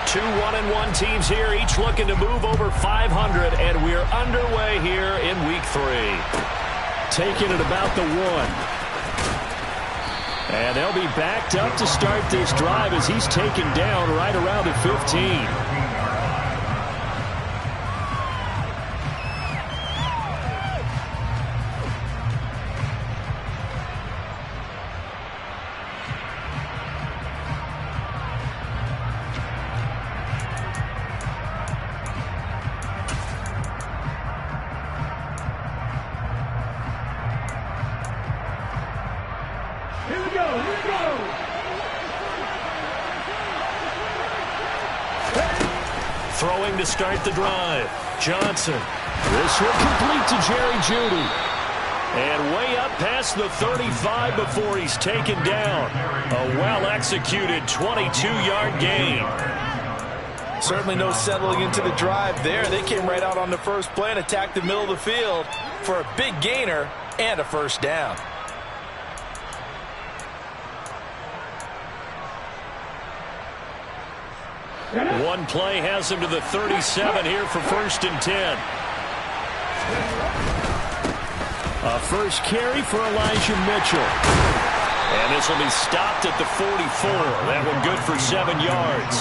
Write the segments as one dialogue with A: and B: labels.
A: Two 1-1 teams here, each looking to move over 500, and we're underway here in Week 3. Taking it about the 1. And they'll be backed up to start this drive as he's taken down right around the 15. Throwing to start the drive. Johnson. This will complete to Jerry Jeudy. And way up past the 35 before he's taken down. A well-executed 22-yard gain.
B: Certainly no settling into the drive there. They came right out on the first play and attacked the middle of the field for a big gainer and a first down.
A: One play has him to the 37 here for 1st and 10. A first carry for Elijah Mitchell. And this will be stopped at the 44. That one good for 7 yards.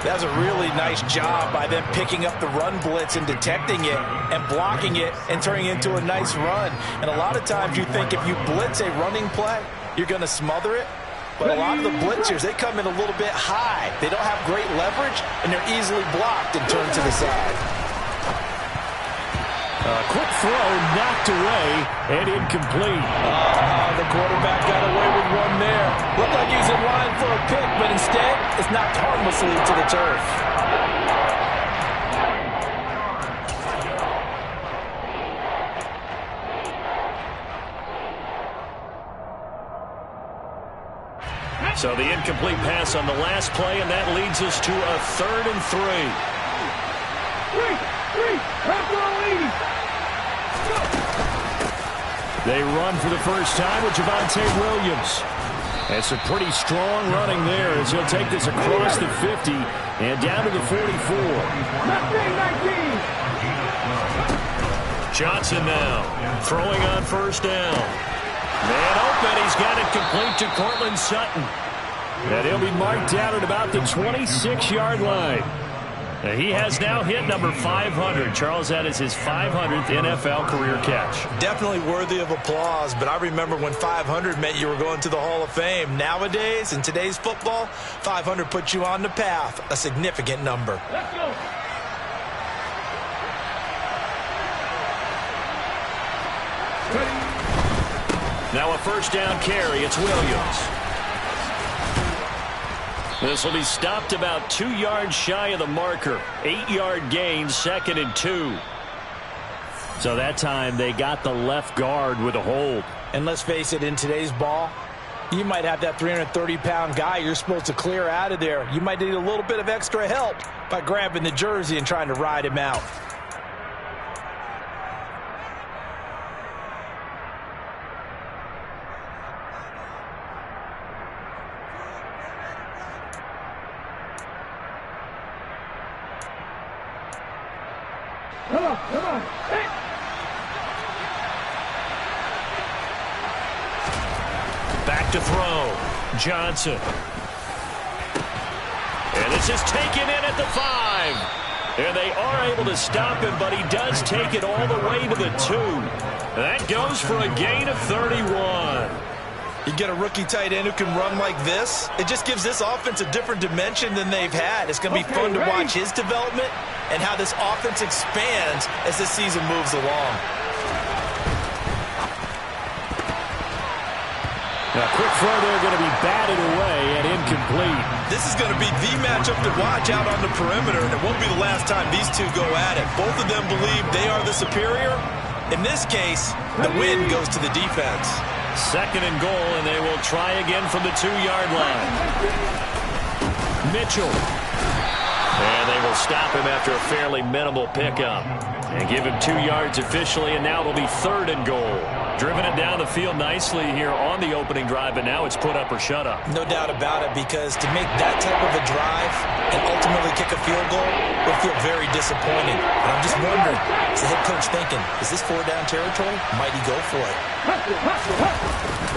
B: That's a really nice job by them picking up the run blitz and detecting it and blocking it and turning it into a nice run. And a lot of times you think if you blitz a running play, you're going to smother it. But a lot of the blitzers, they come in a little bit high. They don't have great leverage, and they're easily blocked and turned to the side.
A: A quick throw knocked away and incomplete.
B: The quarterback got away with one there. Looked like he was in line for a pick, but instead, it's knocked harmlessly to the turf.
A: So the incomplete pass on the last play, and that leads us to a 3rd and 3. They run for the first time with Javonte Williams. That's a pretty strong running there as he'll take this across the 50 and down to the 44. Johnson now throwing on 1st down. Man open, he's got it complete to Cortland Sutton. And he'll be marked down at about the 26-yard line. And he has now hit number 500. Charles, that is his 500th NFL career catch.
B: Definitely worthy of applause, but I remember when 500 meant you were going to the Hall of Fame. Nowadays, in today's football, 500 puts you on the path, a significant number.
A: Let's go. Now a 1st down carry. It's Williams. This will be stopped about 2 yards shy of the marker. 8-yard gain, 2nd and 2. So that time they got the left guard with a hold.
B: And let's face it, in today's ball, you might have that 330-pound guy you're supposed to clear out of there. You might need a little bit of extra help by grabbing the jersey and trying to ride him out.
C: Come on. Hey.
A: Back to throw. Johnson. And this is taken in at the 5. And they are able to stop him, but he does take it all the way to the 2. That goes for a gain of 31.
B: You get a rookie tight end who can run like this, it just gives this offense a different dimension than they've had. It's going to be fun to watch his development and how this offense expands as this season moves along.
A: A quick throw there going to be batted away and incomplete.
B: This is going to be the matchup to watch out on the perimeter, and it won't be the last time these two go at it. Both of them believe they are the superior. In this case, the win goes to the defense.
A: 2nd and goal, and they will try again from the 2-yard line. Mitchell. And they will stop him after a fairly minimal pickup. And give him 2 yards officially, and now it'll be 3rd and goal. Driven it down the field nicely here on the opening drive, but now it's put up or shut up.
B: No doubt about it, because to make that type of a drive and ultimately kick a field goal would feel very disappointing. And I'm just wondering, is the head coach thinking, is this 4-down territory? Might he go for it?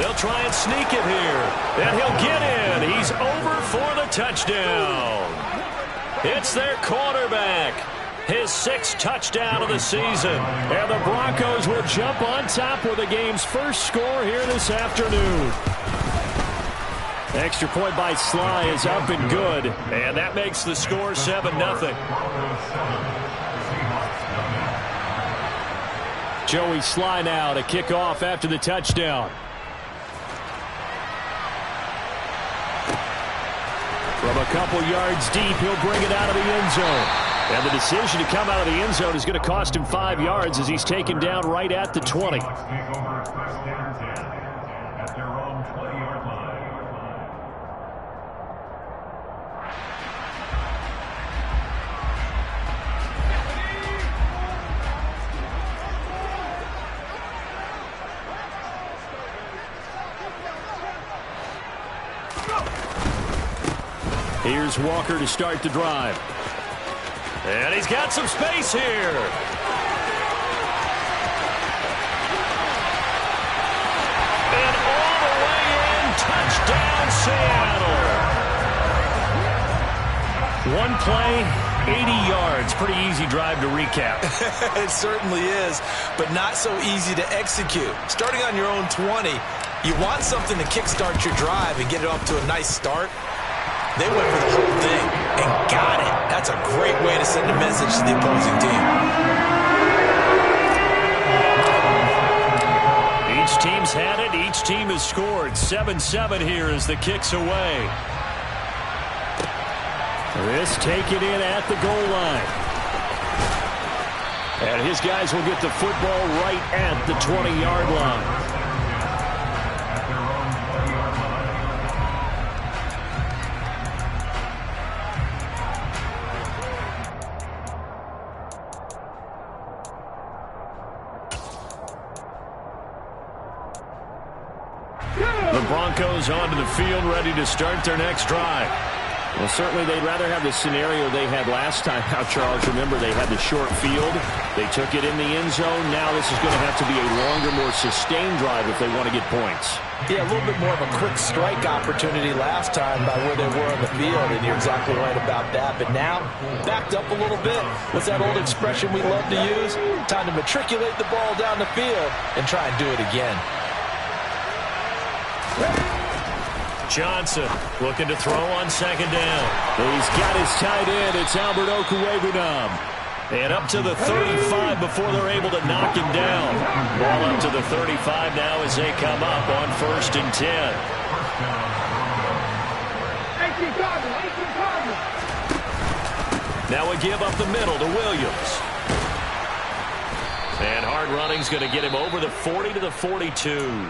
A: They'll try and sneak it here, and he'll get in. He's over for the touchdown. It's their quarterback. His 6th touchdown of the season. And the Broncos will jump on top with the game's first score here this afternoon. Extra point by Sly is up and good. And that makes the score 7-0. Joey Sly now to kick off after the touchdown. From a couple yards deep, he'll bring it out of the end zone. And the decision to come out of the end zone is going to cost him 5 yards as he's taken down right at the 20. Here's Walker to start the drive. And he's got some space here. And all the way in, touchdown Seattle. One play, 80 yards. Pretty easy drive to recap.
B: It certainly is, but not so easy to execute. Starting on your own 20, you want something to kickstart your drive and get it off to a nice start. They went for the whole thing and got it. That's a great way to send a message to the opposing team.
A: Each team's had it. Each team has scored. 7-7 here as the kick's away. This taken in at the goal line. And his guys will get the football right at the 20-yard line. The Broncos onto the field, ready to start their next drive. Well, certainly they'd rather have the scenario they had last time out, Charles. Remember, they had the short field. They took it in the end zone. Now this is going to have to be a longer, more sustained drive if they want to get points.
B: Yeah, a little bit more of a quick strike opportunity last time by where they were on the field, and you're exactly right about that. But now, backed up a little bit. What's that old expression we love to use? Time to matriculate the ball down the field and try and do it again.
A: Johnson looking to throw on 2nd down. He's got his tight end. It's Albert Okwuegbunam. And up to the 35 before they're able to knock him down. Ball up to the 35 now as they come up on 1st and 10. Now we give up the middle to Williams. And hard running's going to get him over the 40 to the 42.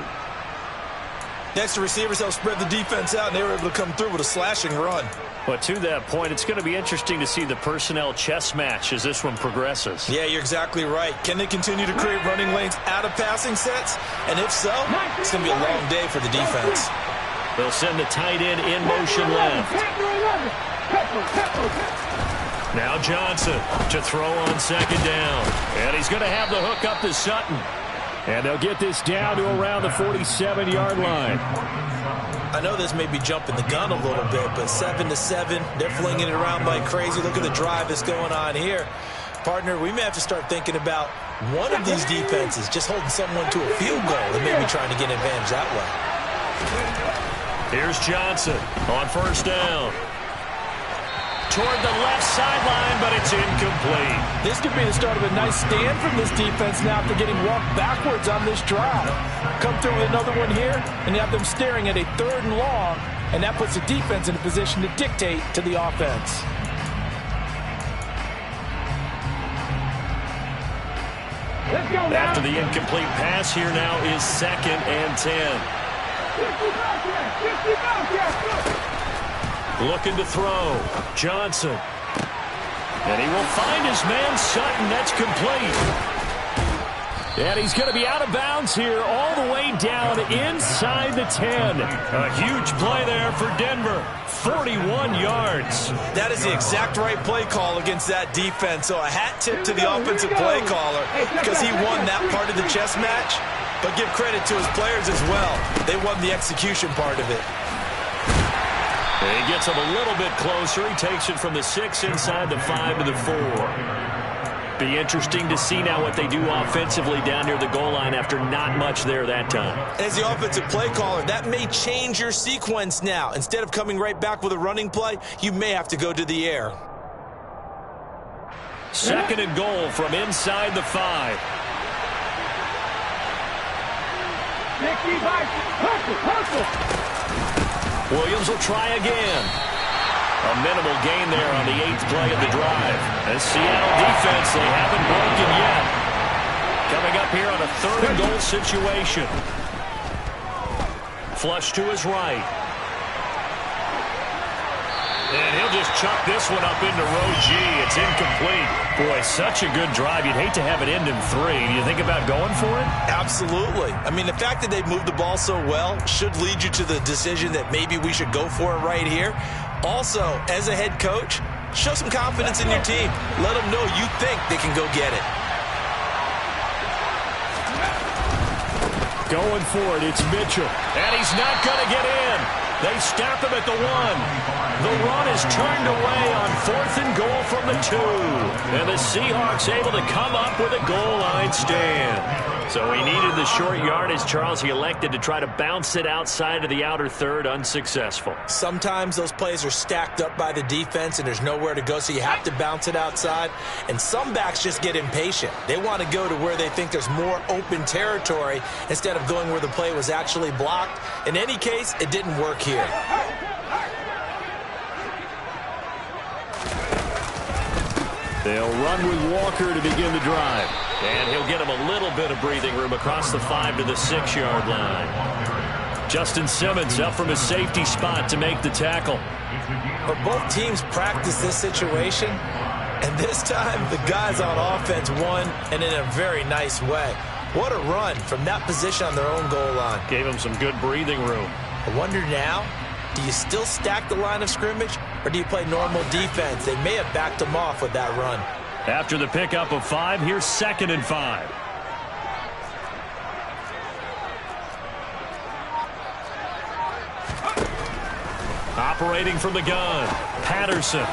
B: Next, the receivers help spread the defense out, and they were able to come through with a slashing run.
A: But to that point, it's going to be interesting to see the personnel chess match as this one progresses.
B: Yeah, you're exactly right. Can they continue to create running lanes out of passing sets? And if so, it's going to be a long day for the defense.
A: They'll send the tight end in motion left. Now Johnson to throw on 2nd down. And he's going to have the hook up to Sutton. And they'll get this down to around the 47-yard line.
B: I know this may be jumping the gun a little bit, but 7-7, they're flinging it around like crazy. Look at the drive that's going on here. Partner, we may have to start thinking about one of these defenses just holding someone to a field goal and maybe trying to get an advantage that way.
A: Here's Johnson on 1st down. Toward the left sideline, but it's incomplete.
B: This could be the start of a nice stand from this defense now after getting walked backwards on this drive. Come through with another one here, and you have them staring at a 3rd and long, and that puts the defense in a position to dictate to the offense.
A: After the incomplete pass, here now is 2nd and 10. Looking to throw. Johnson. And he will find his man Sutton. That's complete. And he's going to be out of bounds here all the way down inside the 10. A huge play there for Denver. 41 yards.
B: That is the exact right play call against that defense. So a hat tip to the offensive play caller because he won that part of the chess match. But give credit to his players as well. They won the execution part of it.
A: He gets him a little bit closer. He takes it from the 6 inside the 5 to the 4. Be interesting to see now what they do offensively down near the goal line after not much there that time.
B: As the offensive play caller, that may change your sequence now. Instead of coming right back with a running play, you may have to go to the air.
A: 2nd and goal from inside the 5. Williams will try again. A minimal gain there on the 8th play of the drive. And Seattle defense, they haven't broken yet. Coming up here on a 3rd and goal situation. Flush to his right. And he'll just chuck this one up into row G. It's incomplete. Boy, such a good drive. You'd hate to have it end in 3. Do you think about going for it?
B: Absolutely. I mean, the fact that they've moved the ball so well should lead you to the decision that maybe we should go for it right here. Also, as a head coach, show some confidence in your team. Let them know you think they can go get it.
A: Going for it, it's Mitchell. And he's not going to get in. They stop him at the 1. The run is turned away on 4th and goal from the 2. And the Seahawks able to come up with a goal line stand. So he needed the short yardage, Charles. He elected to try to bounce it outside of the outer 3rd, unsuccessful.
B: Sometimes those plays are stacked up by the defense and there's nowhere to go, so you have to bounce it outside. And some backs just get impatient. They want to go to where they think there's more open territory instead of going where the play was actually blocked. In any case, it didn't work here.
A: They'll run with Walker to begin the drive. And he'll get him a little bit of breathing room across the 5 to the 6-yard line. Justin Simmons up from his safety spot to make the tackle.
B: But both teams practice this situation, and this time the guys on offense won, and in a very nice way. What a run from that position on their own goal line.
A: Gave him some good breathing room.
B: I wonder now, do you still stack the line of scrimmage, or do you play normal defense? They may have backed them off with that run.
A: After the pickup of 5, here's 2nd and 5. Operating from the gun, Patterson.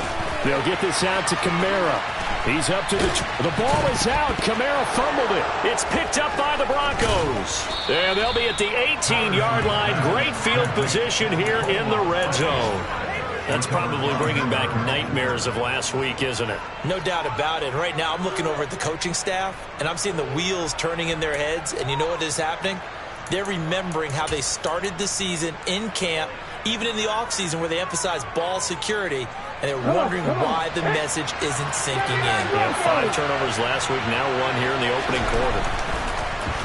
A: They'll get this out to Kamara. He's up to the ball is out. Kamara fumbled it. It's picked up by the Broncos. And they'll be at the 18-yard line. Great field position here in the red zone. That's probably bringing back nightmares of last week, isn't it?
B: No doubt about it. Right now, I'm looking over at the coaching staff, and I'm seeing the wheels turning in their heads, and you know what is happening? They're remembering how they started the season in camp, even in the offseason where they emphasized ball security, and they're wondering why the message isn't sinking in.
A: Yeah, 5 turnovers last week, now 1 here in the opening quarter.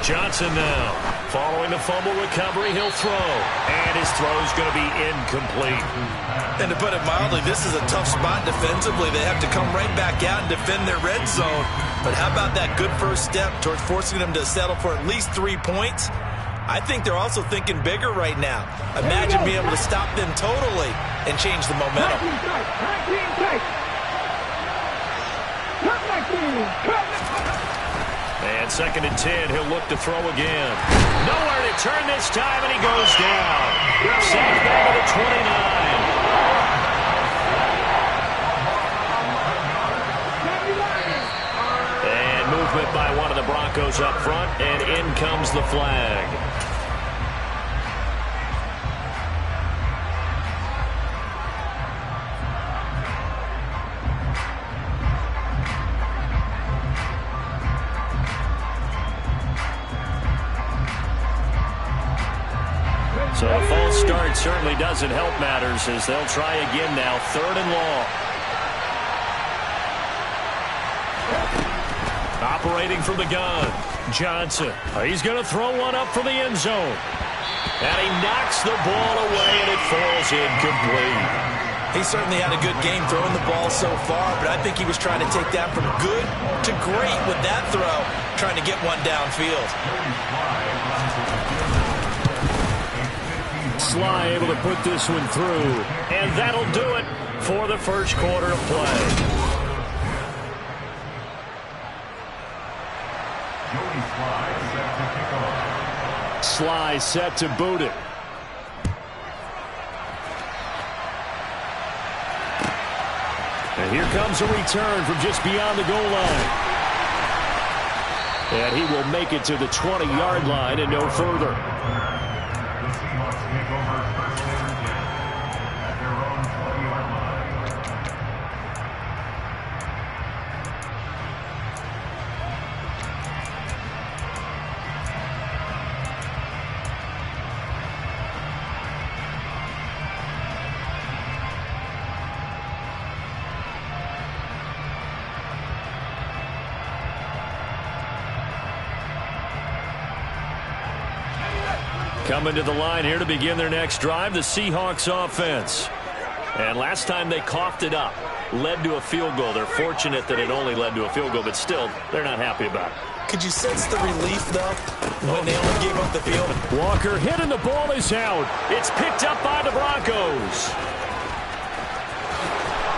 A: Johnson now. Following the fumble recovery, he'll throw. And his throw's going to be incomplete.
B: And to put it mildly, this is a tough spot defensively. They have to come right back out and defend their red zone. But how about that good first step towards forcing them to settle for at least 3 points? I think they're also thinking bigger right now. Imagine being able to stop them totally and change the momentum.
A: And 2nd and 10, he'll look to throw again. Nowhere to turn this time, and he goes down. Safe down to the 29. And movement by one of the Broncos up front, and in comes the flag. So a false start certainly doesn't help matters as they'll try again now, 3rd and long. Operating from the gun, Johnson. He's going to throw one up from the end zone. And he knocks the ball away, and it falls incomplete.
B: He certainly had a good game throwing the ball so far, but I think he was trying to take that from good to great with that throw, trying to get one downfield.
A: Sly able to put this one through, and that'll do it for the first quarter of play. Sly set to boot it. And here comes a return from just beyond the goal line. And he will make it to the 20-yard line and no further. Coming to the line here to begin their next drive, the Seahawks offense. And last time they coughed it up, led to a field goal. They're fortunate that it only led to a field goal, but still, they're not happy about it.
B: Could you sense the relief, though, when they only gave up the field?
A: Walker hit and the ball is out. It's picked up by the Broncos.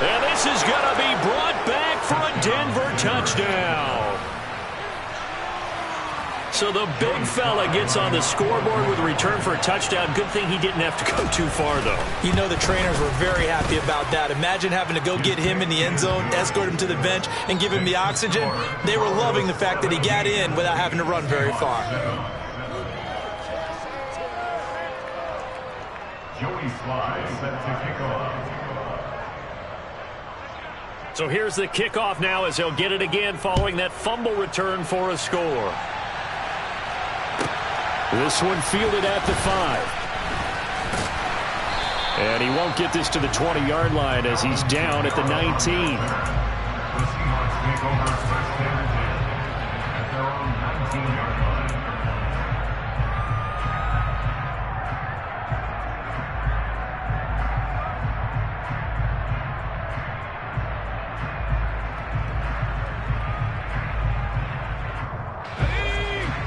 A: And this is going to be brought back for a Denver touchdown. So the big fella gets on the scoreboard with a return for a touchdown. Good thing he didn't have to go too far, though.
B: You know the trainers were very happy about that. Imagine having to go get him in the end zone, escort him to the bench, and give him the oxygen. They were loving the fact that he got in without having to run very far.
D: Joey Sly set to kick off.
A: So here's the kickoff now as he'll get it again following that fumble return for a score. This one fielded at the 5. And he won't get this to the 20-yard line as he's down at the 19.
D: The Seahawks take over first and 10 at their own 19-yard line.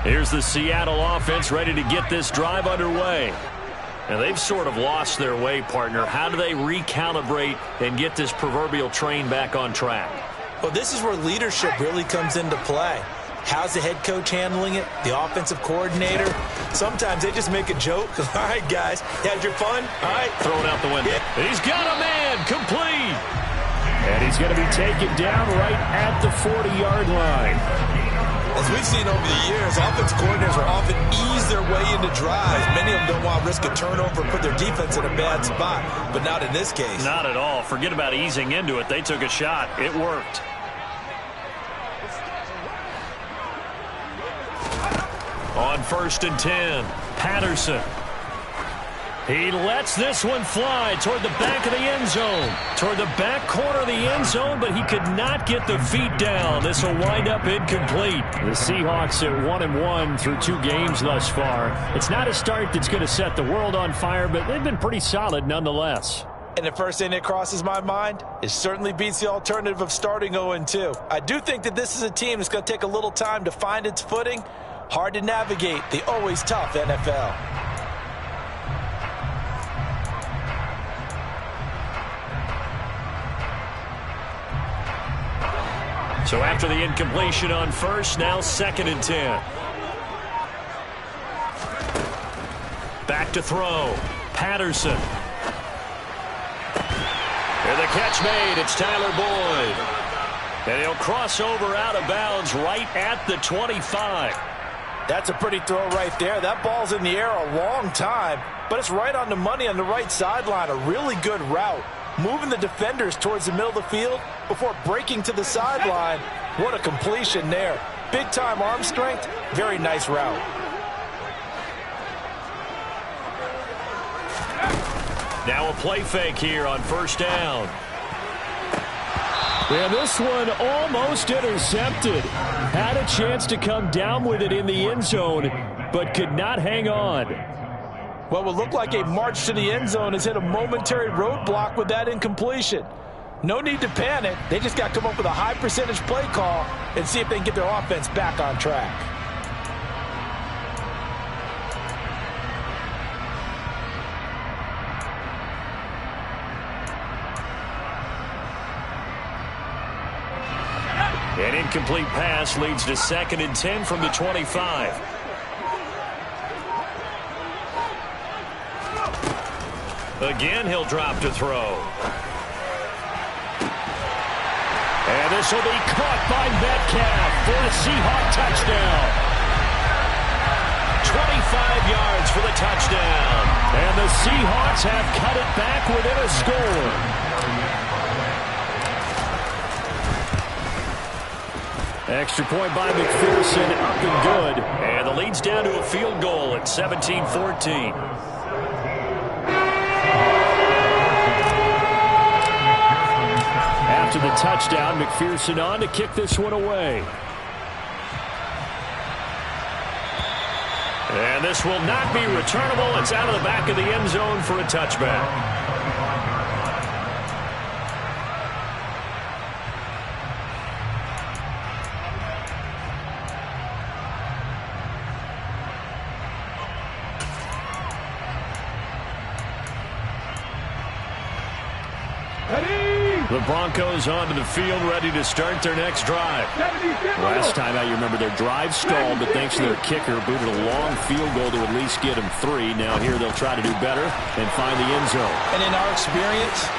A: Here's the Seattle offense ready to get this drive underway. And they've sort of lost their way, partner. How do they recalibrate and get this proverbial train back on track?
B: Well, this is where leadership really comes into play. How's the head coach handling it? The offensive coordinator? Sometimes they just make a joke. All right, guys, you had your fun? All right.
A: Throw it out the window.
B: Yeah.
A: He's got a man complete. And he's going to be taken down right at the 40-yard line.
B: As we've seen over the years, offensive coordinators will often ease their way into drives. Many of them don't want to risk a turnover and put their defense in a bad spot, but not in this case.
A: Not at all. Forget about easing into it. They took a shot. It worked. On 1st and 10, Patterson. He lets this one fly toward the back of the end zone. Toward the back corner of the end zone, but he could not get the feet down. This will wind up incomplete. The Seahawks at 1-1 through 2 games thus far. It's not a start that's going to set the world on fire, but they've been pretty solid nonetheless.
B: And the first thing that crosses my mind, it certainly beats the alternative of starting 0-2. I do think that this is a team that's going to take a little time to find its footing. Hard to navigate the always tough NFL.
A: So after the incompletion on 1st, now 2nd and 10. Back to throw. Patterson. And the catch made. It's Tyler Boyd. And he'll cross over out of bounds right at the 25.
B: That's a pretty throw right there. That ball's in the air a long time, but it's right on the money on the right sideline. A really good route. Moving the defenders towards the middle of the field before breaking to the sideline. What a completion there. Big-time arm strength. Very nice route.
A: Now a play fake here on 1st down. And this one almost intercepted. Had a chance to come down with it in the end zone, but could not hang on.
B: What would look like a march to the end zone has hit a momentary roadblock with that incompletion. No need to panic. They just got to come up with a high percentage play call and see if they can get their offense back on track.
A: An incomplete pass leads to 2nd and 10 from the 25. Again, he'll drop to throw. And this will be caught by Metcalf for a Seahawk touchdown. 25 yards for the touchdown. And the Seahawks have cut it back within a score. Extra point by McPherson, up and good. And the lead's down to a field goal at 17-14. After the touchdown, McPherson on to kick this one away. And this will not be returnable. It's out of the back of the end zone for a touchback. The Broncos onto the field, ready to start their next drive. Last time out, you remember their drive stalled, but thanks to their kicker, booted a long field goal to at least get them 3. Now here they'll try to do better and find the end zone.
B: And in our experience,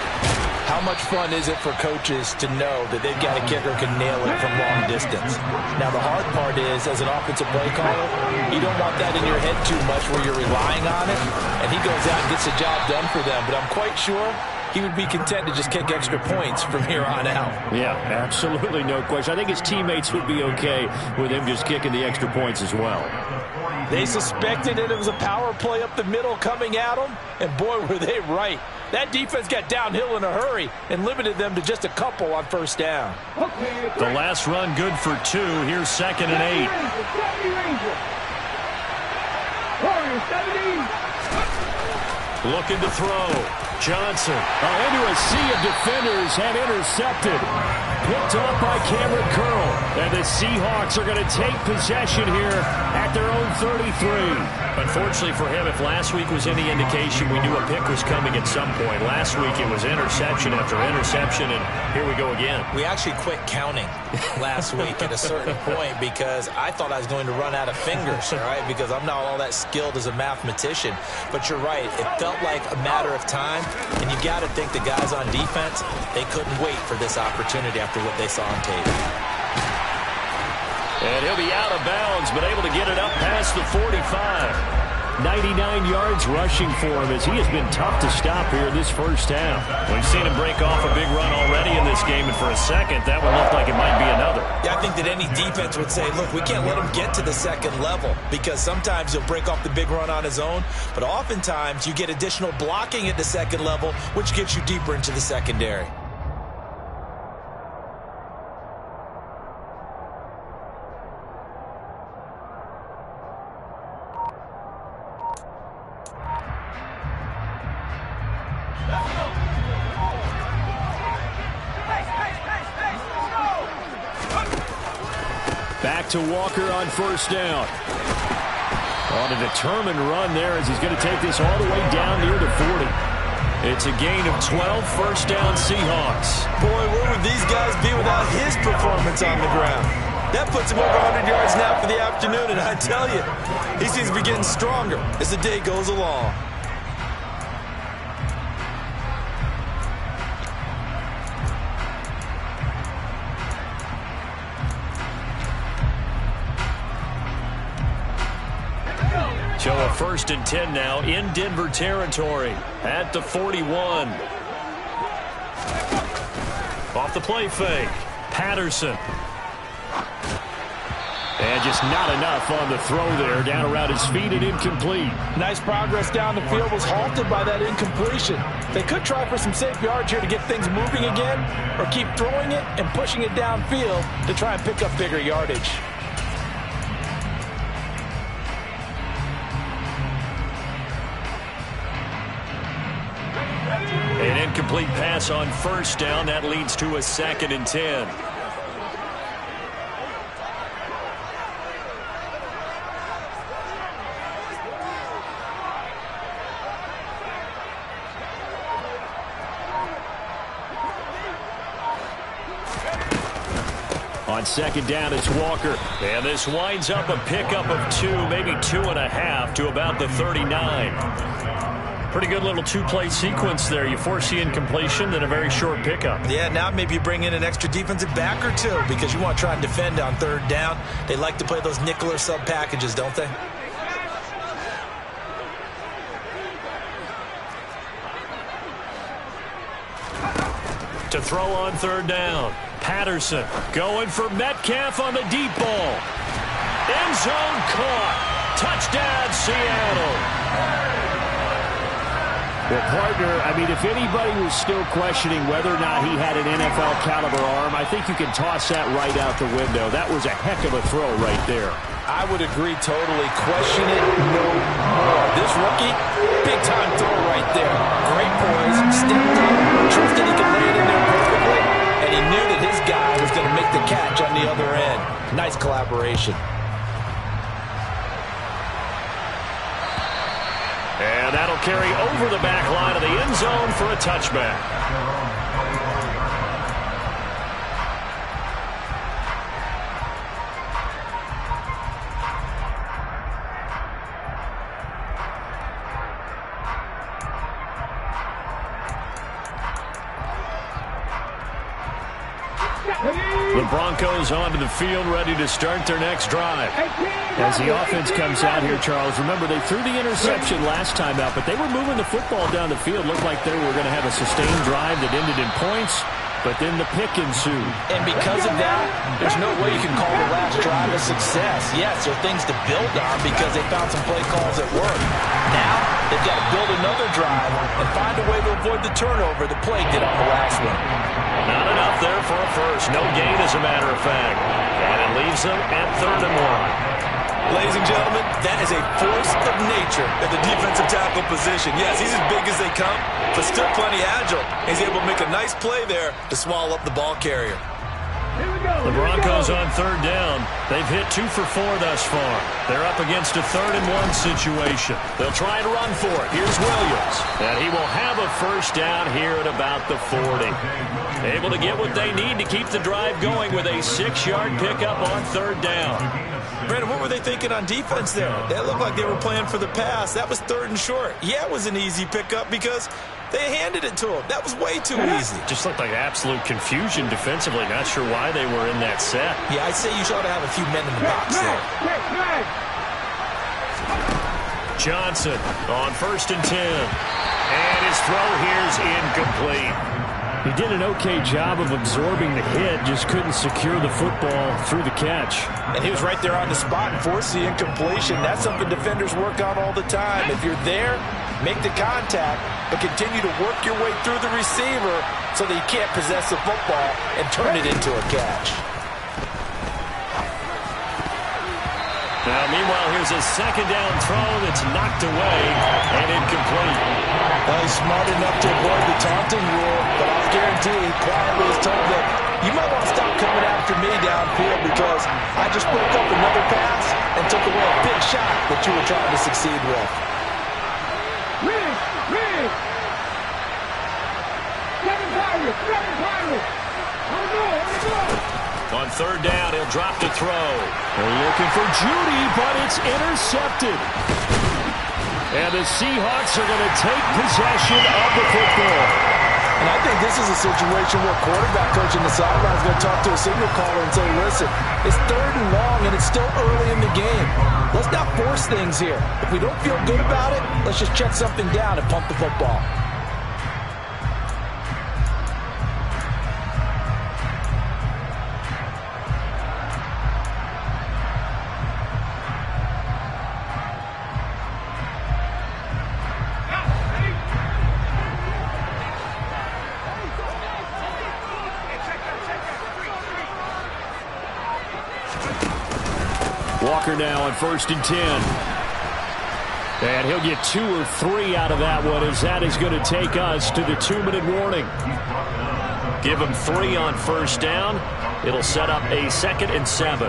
B: how much fun is it for coaches to know that they've got a kicker who can nail it from long distance? Now the hard part is, as an offensive play caller, you don't want that in your head too much where you're relying on it, and he goes out and gets the job done for them. But I'm quite sure he would be content to just kick extra points from here on out.
A: Yeah, absolutely no question. I think his teammates would be okay with him just kicking the extra points as well.
B: They suspected it was a power play up the middle coming at them, and boy, were they right. That defense got downhill in a hurry and limited them to just a couple on first down.
A: The last run good for 2. Here's 2nd and 8. Looking to throw. Johnson into a sea of defenders and intercepted. Picked off by Cameron Curl. And the Seahawks are going to take possession here at their own 33. Unfortunately for him, if last week was any indication, we knew a pick was coming at some point. Last week it was interception after interception, and here we go again.
B: We actually quit counting last week at a certain point because I thought I was going to run out of fingers, all right, because I'm not all that skilled as a mathematician. But you're right. It felt like a matter of time, and you got to think the guys on defense, they couldn't wait for this opportunity after what they saw on tape.
A: And he'll be out of bounds, but able to get it up past the 45. 99 yards rushing for him as he has been tough to stop here in this first half. We've seen him break off a big run already in this game, and for a second, that one looked like it might be another.
B: Yeah, I think that any defense would say, look, we can't let him get to the second level because sometimes he'll break off the big run on his own, but oftentimes you get additional blocking at the second level, which gets you deeper into the secondary.
A: Back to Walker on first down. On a determined run there as he's going to take this all the way down near the 40. It's a gain of 12, first down Seahawks.
B: Boy, where would these guys be without his performance on the ground? That puts him over 100 yards now for the afternoon, and I tell you, he seems to be getting stronger as the day goes along.
A: So a 1st and 10 now in Denver territory at the 41. Off the play fake. Patterson. And just not enough on the throw there. Down around his feet and incomplete.
B: Nice progress down the field was halted by that incompletion. They could try for some safe yards here to get things moving again, or keep throwing it and pushing it downfield to try and pick up bigger yardage.
A: incomplete pass on first down. That leads to a 2nd and 10. On 2nd down, it's Walker. And this winds up a pickup of 2, maybe 2.5 to about the 39. Pretty good little 2-play sequence there. You force the incompletion, then a very short pickup.
B: Yeah, now maybe you bring in an extra defensive back or 2 because you want to try and defend on 3rd down. They like to play those nickel or sub packages, don't they?
A: To throw on 3rd down. Patterson going for Metcalf on the deep ball. End zone caught. Touchdown, Seattle.
E: Well, partner, I mean, if anybody was still questioning whether or not he had an NFL caliber arm, I think you can toss that right out the window. That was a heck of a throw right there.
B: I would agree totally. Question it no more. This rookie, big-time throw right there. Great poise, stepped up, trusted he could lay it in there perfectly, and he knew that his guy was going to make the catch on the other end. Nice collaboration.
A: And that'll carry over the back line of the end zone for a touchback. The Broncos onto the field, ready to start their next drive.
E: As the offense comes out here, Charles, remember they threw the interception last time out, but they were moving the football down the field. Looked like they were going to have a sustained drive that ended in points, but then the pick ensued.
B: And because of that, there's no way you can call the last drive a success. Yes, there are things to build on because they found some play calls that work. Now, they've got to build another drive and find a way to avoid the turnover the play did on the last one.
A: Not enough there for a first. No gain, as a matter of fact. And it leaves them at 3rd and 1.
B: Ladies and gentlemen, that is a force of nature at the defensive tackle position. Yes, he's as big as they come, but still plenty agile. He's able to make a nice play there to swallow up the ball carrier.
A: The Broncos on 3rd down. They've hit 2 for 4 thus far. They're up against a 3rd and 1 situation. They'll try and run for it. Here's Williams. And he will have a first down here at about the 40. Able to get what they need to keep the drive going with a 6-yard pickup on 3rd down.
B: Brandon, what were they thinking on defense there? They looked like they were playing for the pass. That was 3rd and short. Yeah, it was an easy pickup because they handed it to him. That was way too easy.
A: Just looked like absolute confusion defensively. Not sure why they were in that set.
B: Yeah, I'd say you ought to have a few men in the box there.
A: Johnson on 1st and 10. And his throw here's incomplete.
E: He did an okay job of absorbing the hit, just couldn't secure the football through the catch.
B: And he was right there on the spot and forced the incompletion. That's something defenders work on all the time. If you're there, make the contact, but continue to work your way through the receiver so that you can't possess the football and turn it into a catch.
A: Now, meanwhile, here's a 2nd down throw that's knocked away and incomplete.
B: Well, he's smart enough to avoid the taunting rule, but I'll guarantee he quietly was told that you might want to stop coming after me downfield because I just broke up another pass and took away a big shot that you were trying to succeed with.
A: On 3rd down, he'll drop to throw. They're looking for Judy, but it's intercepted. And the Seahawks are going to take possession of the football.
B: And I think this is a situation where quarterback coach in the sideline is going to talk to a signal caller and say, listen, it's 3rd and long and it's still early in the game. Let's not force things here. If we don't feel good about it, let's just check something down and pump the football.
E: Walker now on 1st and 10.
A: And he'll get 2 or 3 out of that one, as that is going to take us to the 2-minute warning. Give him 3 on first down. It'll set up a 2nd and 7.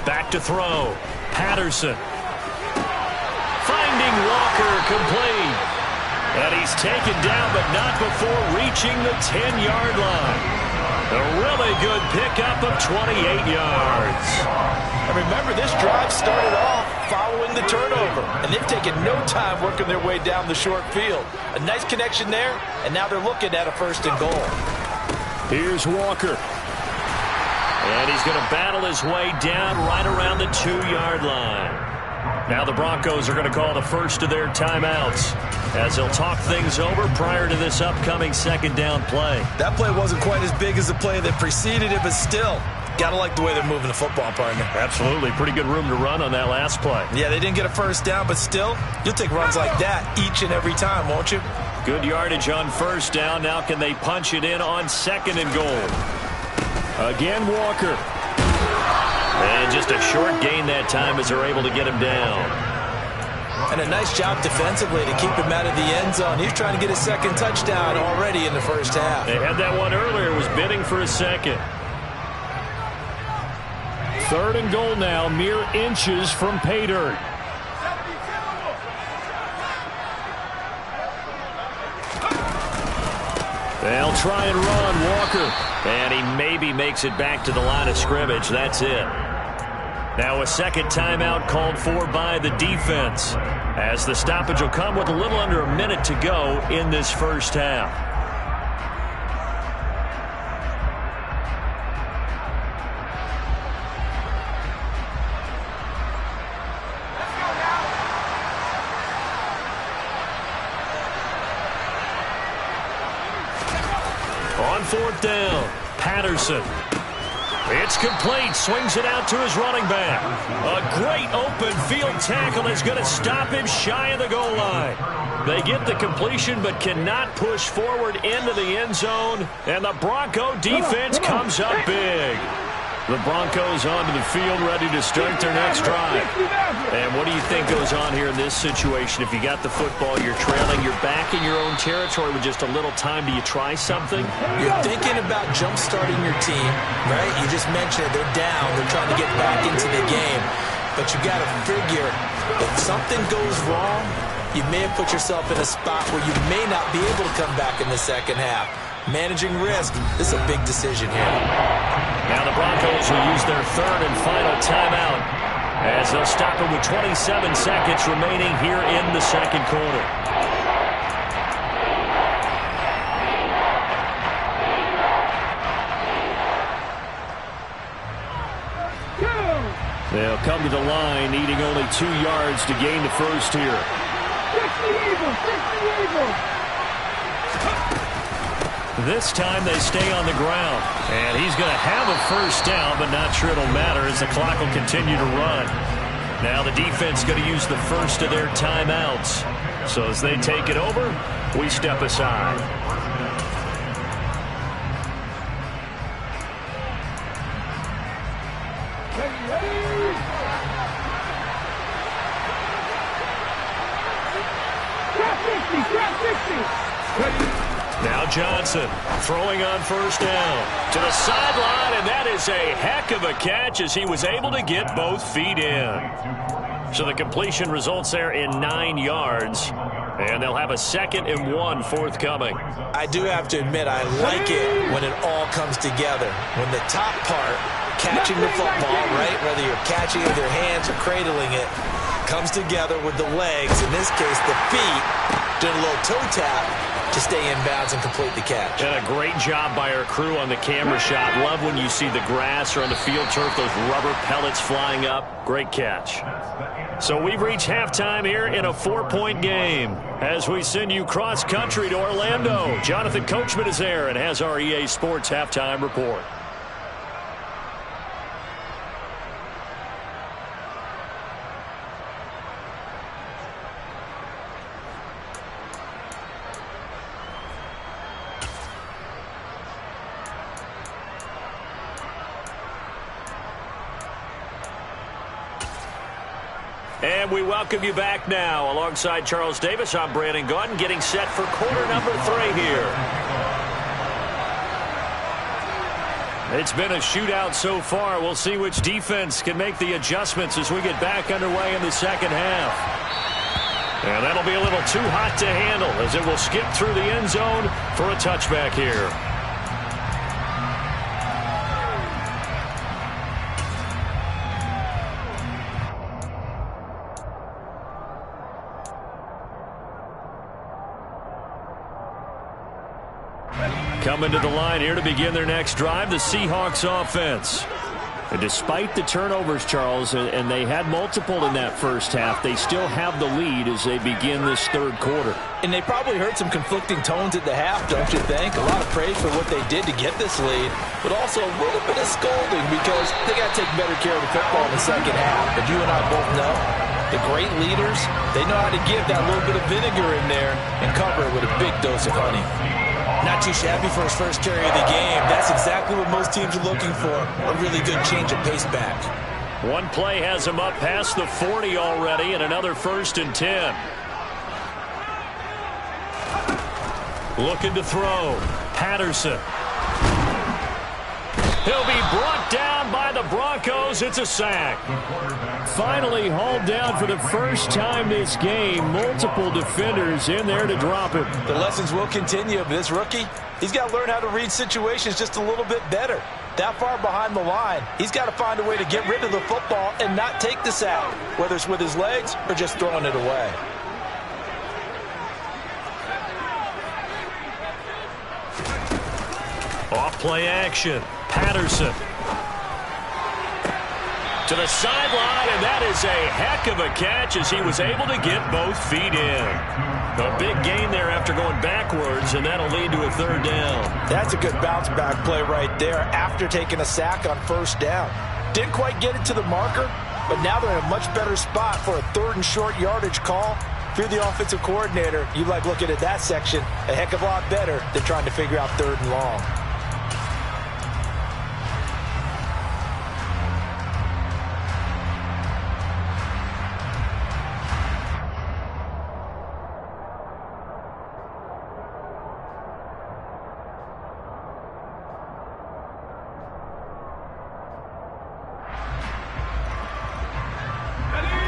A: Back to throw. Patterson. Finding Walker, complete. And he's taken down, but not before reaching the 10-yard line. A really good pickup of 28 yards.
B: And remember, this drive started off following the turnover, and they've taken no time working their way down the short field. A nice connection there, and now they're looking at a 1st and goal.
A: Here's Walker. And he's going to battle his way down right around the 2-yard line. Now the Broncos are going to call the first of their timeouts as they'll talk things over prior to this upcoming 2nd down play.
B: That play wasn't quite as big as the play that preceded it, but still, got to like the way they're moving the football, partner.
A: Absolutely. Pretty good room to run on that last play.
B: Yeah, they didn't get a 1st down, but still, you'll take runs like that each and every time, won't you?
A: Good yardage on 1st down. Now can they punch it in on 2nd and goal? Again, Walker. And just a short gain that time as they're able to get him down.
B: And a nice job defensively to keep him out of the end zone. He's trying to get a 2nd touchdown already in the 1st half.
A: They had that one earlier, was bidding for a 2nd. 3rd and goal now, mere inches from pay dirt. They'll try and run, Walker. And he maybe makes it back to the line of scrimmage. That's it. Now a 2nd timeout called for by the defense, as the stoppage will come with a little under a minute to go in this 1st half. On 4th down, Patterson. It's complete. Swings it out to his running back. A great open field tackle is going to stop him shy of the goal line. They get the completion but cannot push forward into the end zone. And the Bronco defense comes up big. The Broncos onto the field, ready to start their next drive. And what do you think goes on here in this situation? If you got the football, you're trailing, you're back in your own territory with just a little time. Do you try something?
B: You're thinking about jump-starting your team, right? You just mentioned it. They're down. They're trying to get back into the game. But you got to figure, if something goes wrong, you may have put yourself in a spot where you may not be able to come back in the 2nd half. Managing risk, this is a big decision here.
A: Now the Broncos will use their 3rd and final timeout as they'll stop it with 27 seconds remaining here in the 2nd quarter. They'll come to the line, needing only 2 yards to gain the first here.
C: 60 Eagles!
A: This time they stay on the ground. And he's going to have a 1st down, but not sure it'll matter as the clock will continue to run. Now the defense going to use the first of their timeouts. So as they take it over, we step aside. Now Johnson throwing on 1st down to the sideline, and that is a heck of a catch as he was able to get both feet in. So the completion results there in 9 yards, and they'll have a 2nd and 1 forthcoming.
B: I do have to admit, I like it when it all comes together. When the top part, catching the football, right, whether you're catching it with your hands or cradling it, comes together with the legs, in this case the feet, doing a little toe tap to stay in bounds and complete the catch.
A: And a great job by our crew on the camera shot. Love when you see the grass or on the field turf, those rubber pellets flying up. Great catch. So we've reached halftime here in a 4-point game as we send you cross-country to Orlando. Jonathan Coachman is there and has our EA Sports halftime report. And we welcome you back now. Alongside Charles Davis, I'm Brandon Gaudin, getting set for quarter number 3 here. It's been a shootout so far. We'll see which defense can make the adjustments as we get back underway in the second half. And that'll be a little too hot to handle as it will skip through the end zone for a touchback here. Coming to the line here to begin their next drive, the Seahawks offense. And despite the turnovers, Charles, and they had multiple in that first half, they still have the lead as they begin this third quarter.
B: And they probably heard some conflicting tones at the half, don't you think? A lot of praise for what they did to get this lead, but also a little bit of scolding because they got to take better care of the football in the second half. But you and I both know the great leaders, they know how to give that little bit of vinegar in there and cover it with a big dose of honey. Not too shabby for his first carry of the game. That's exactly what most teams are looking for. A really good change of pace back.
A: One play has him up past the 40 already, and another 1st and 10. Looking to throw. Patterson. He'll be brought down by the Broncos. It's a sack. Finally hauled down for the first time this game. Multiple defenders in there to drop him.
B: The lessons will continue. This rookie, he's got to learn how to read situations just a little bit better. That far behind the line, he's got to find a way to get rid of the football and not take the sack, whether it's with his legs or just throwing it away.
A: Off play action. Patterson. To the sideline, and that is a heck of a catch as he was able to get both feet in. A big gain there after going backwards, and that'll lead to a 3rd down.
B: That's a good bounce-back play right there after taking a sack on 1st down. Didn't quite get it to the marker, but now they're in a much better spot for a 3rd and short yardage call. If you're the offensive coordinator, you like looking at that section a heck of a lot better than trying to figure out 3rd and long.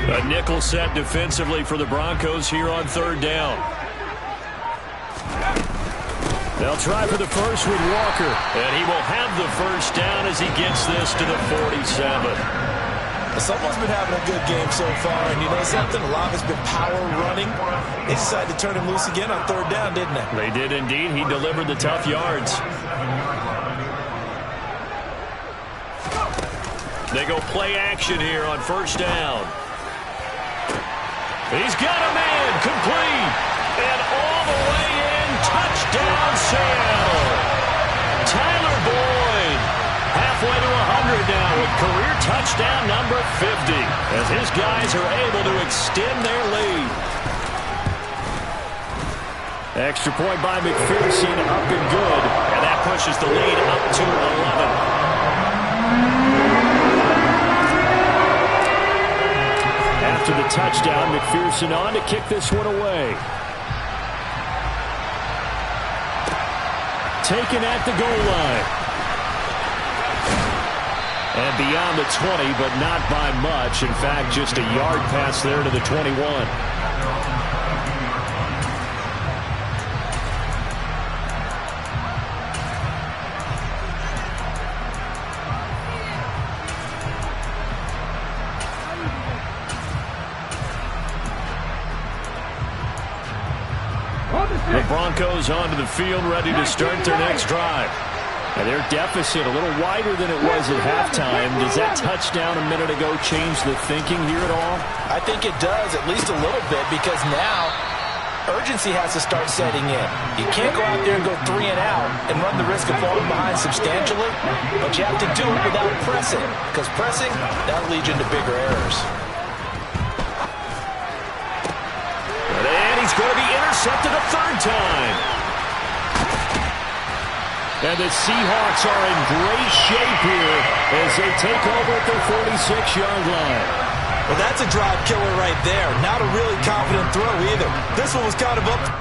A: A nickel set defensively for the Broncos here on 3rd down. They'll try for the first with Walker, and he will have the 1st down as he gets this to the 47.
B: Someone's been having a good game so far, and you know something? A lot has been power running. They decided to turn him loose again on 3rd down, didn't they?
A: They did indeed. He delivered the tough yards. They go play action here on 1st down. He's got a man, complete, and all the way in, touchdown Seattle. Tyler Boyd, halfway to 100 now with career touchdown number 50, as his guys are able to extend their lead. Extra point by McPherson, up and good, and that pushes the lead up to 11. After the touchdown, McPherson on to kick this one away. Taken at the goal line. And beyond the 20, but not by much. In fact, just a yard pass there to the 21. The Broncos onto the field, ready to start their next drive. And their deficit a little wider than it was at halftime. Does that touchdown a minute ago change the thinking here at all?
B: I think it does, at least a little bit, because now urgency has to start setting in. You can't go out there and go 3 and out and run the risk of falling behind substantially, but you have to do it without pressing, because pressing, that leads you into bigger errors.
A: And he's going to be intercepted a 3rd time. And the Seahawks are in great shape here as they take over at their 46-yard line.
B: Well, that's a drive killer right there. Not a really confident throw either. This one was kind of up.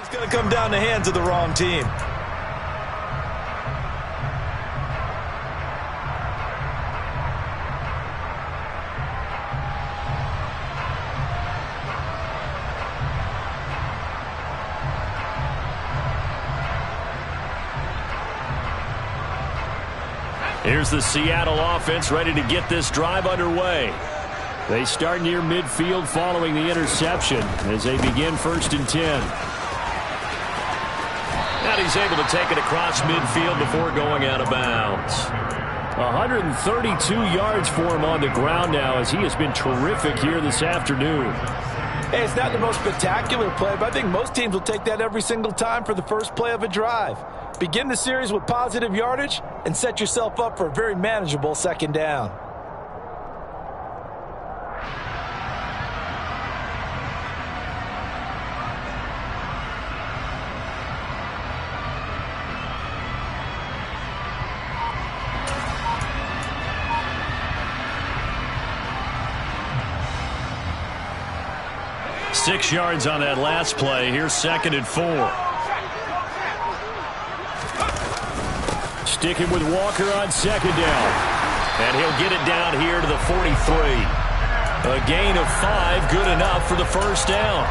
B: It's going to come down the hands of the wrong team.
A: Here's the Seattle offense ready to get this drive underway. They start near midfield following the interception as they begin 1st and 10. And he's able to take it across midfield before going out of bounds. 132 yards for him on the ground now as he has been terrific here this afternoon.
B: Hey, it's not the most spectacular play, but I think most teams will take that every single time for the first play of a drive. Begin the series with positive yardage and set yourself up for a very manageable 2nd down.
A: Six yards on that last play. Here's 2nd and 4. Sticking with Walker on 2nd down. And he'll get it down here to the 43. A gain of 5, good enough for the 1st down.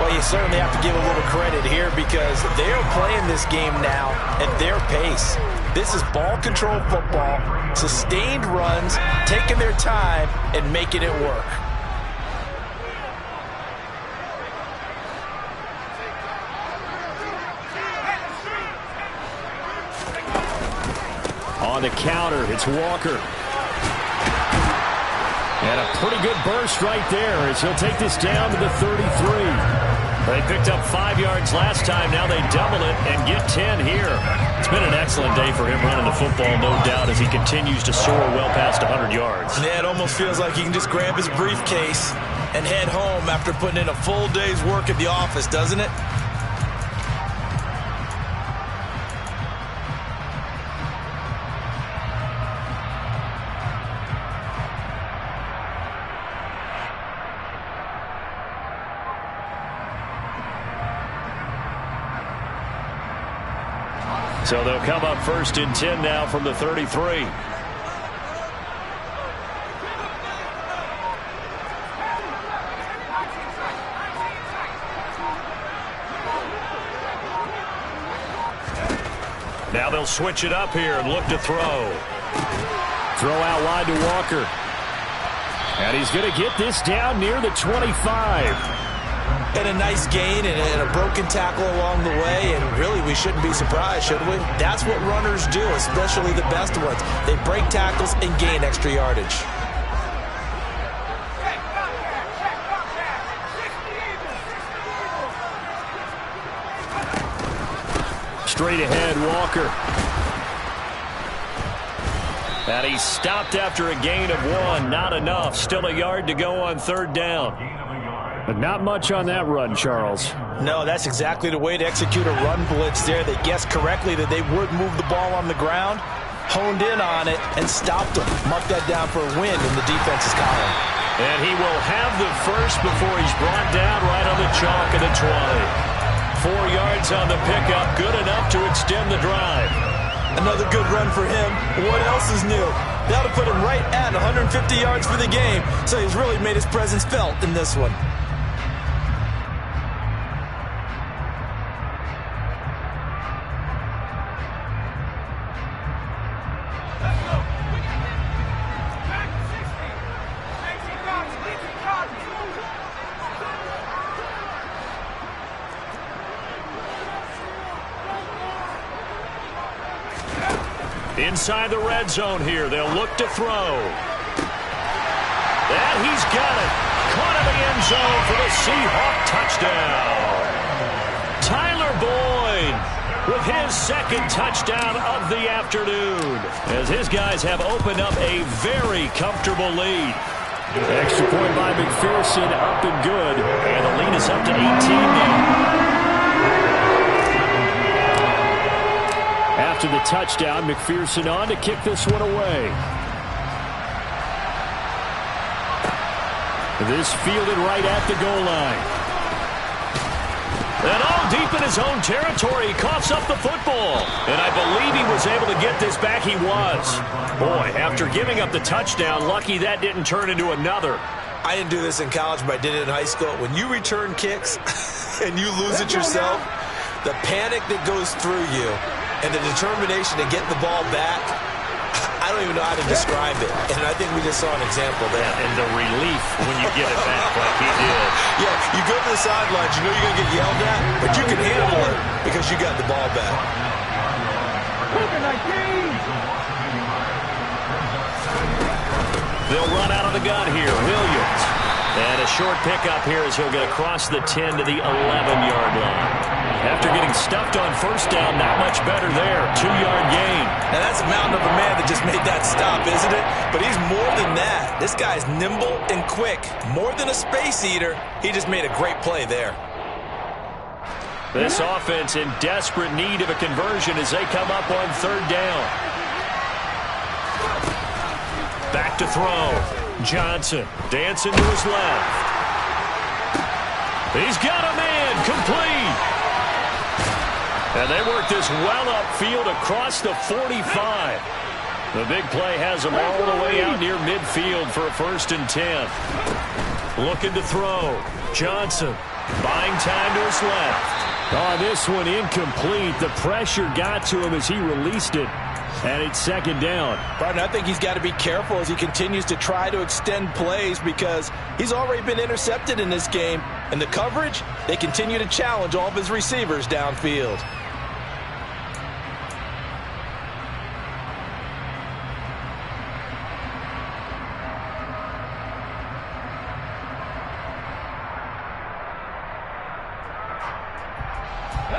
B: Well, you certainly have to give a little credit here because they're playing this game now at their pace. This is ball control football, sustained runs, taking their time and making it work.
A: On the counter, it's Walker. And a pretty good burst right there as he'll take this down to the 33. They picked up 5 yards last time. Now they double it and get 10 here. It's been an excellent day for him running the football, no doubt, as he continues to soar well past 100 yards.
B: Yeah, it almost feels like he can just grab his briefcase and head home after putting in a full day's work at the office, doesn't it?
A: So they'll come up 1st and 10 now from the 33. Now they'll switch it up here and look to throw. Throw out wide to Walker. And he's going to get this down near the 25.
B: And a nice gain and a broken tackle along the way, and really we shouldn't be surprised, should we? That's what runners do, especially the best ones. They break tackles and gain extra yardage.
A: Straight ahead, Walker. And he stopped after a gain of 1. Not enough. Still a yard to go on 3rd down. But not much on that run, Charles.
B: No, that's exactly the way to execute a run blitz there. They guessed correctly that they would move the ball on the ground, honed in on it, and stopped them. Mark that down for a win in the defense's column.
A: And he will have the first before he's brought down right on the chalk of the 20. 4 yards on the pickup, good enough to extend the drive.
B: Another good run for him. What else is new? That'll put him right at 150 yards for the game, so he's really made his presence felt in this one.
A: Inside the red zone here. They'll look to throw. And he's got it. Caught in the end zone for the Seahawk touchdown. Tyler Boyd with his second touchdown of the afternoon, as his guys have opened up a very comfortable lead.
E: Extra point by McPherson, up and good. And the lead is up to 18 now. After the touchdown, McPherson on to kick this one away. This fielded right at the goal line.
A: And all deep in his own territory, he coughs up the football. And I believe he was able to get this back. He was. Boy, after giving up the touchdown, lucky that didn't turn into another.
B: I didn't do this in college, but I did it in high school. When you return kicks and you lose it yourself, the panic that goes through you and the determination to get the ball back, I don't even know how to describe it. And I think we just saw an example there.
A: And the relief when you get it back like he did.
B: Yeah, you go to the sidelines, you know you're going to get yelled at, but you can handle it because you got the ball back.
A: They'll run out of the gun here. Williams. And a short pickup here as he'll get across the 10 to the 11-yard line. After getting stuffed on first down, not much better there. 2-yard gain.
B: Now that's a mountain of a man that just made that stop, isn't it? But he's more than that. This guy's nimble and quick. More than a space eater. He just made a great play there.
A: This offense in desperate need of a conversion as they come up on third down. Back to throw. Johnson dancing to his left. He's got a man complete. And they work this well upfield across the 45. The big play has them all the way out near midfield for a 1st and 10. Looking to throw. Johnson buying time to his left.
E: Oh, this one incomplete. The pressure got to him as he released it. And it's 2nd down.
B: Brian, I think he's got to be careful as he continues to try to extend plays because he's already been intercepted in this game. And the coverage, they continue to challenge all of his receivers downfield.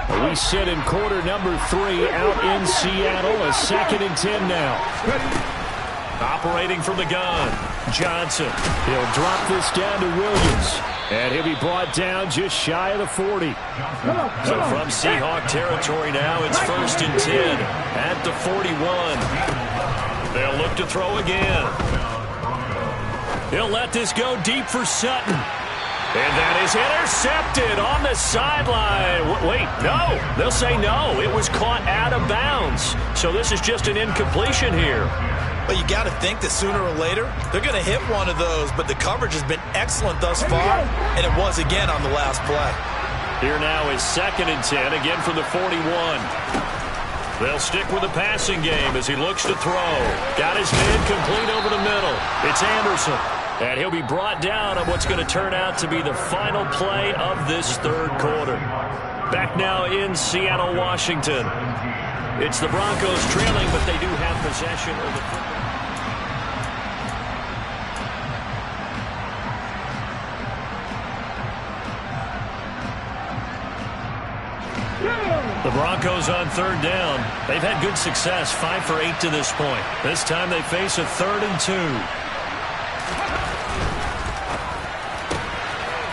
E: We sit in quarter number 3 out in Seattle. A 2nd and 10 now.
A: Operating from the gun. Johnson.
E: He'll drop this down to Williams. And he'll be brought down just shy of the 40.
A: So from Seahawk territory now, it's 1st and 10 at the 41. They'll look to throw again. He'll let this go deep for Sutton. And that is intercepted on the sideline. Wait, no. They'll say no. It was caught out of bounds. So this is just an incompletion here.
B: But you got to think that sooner or later, they're going to hit one of those. But the coverage has been excellent thus far, and it was again on the last play.
A: Here now is 2nd and 10, again from the 41. They'll stick with the passing game as he looks to throw. Got his man complete over the middle. It's Anderson. And he'll be brought down on what's going to turn out to be the final play of this 3rd quarter. Back now in Seattle, Washington. It's the Broncos trailing, but they do have possession of the football. The Broncos on 3rd down. They've had good success, 5 for 8 to this point. This time they face a 3rd and 2.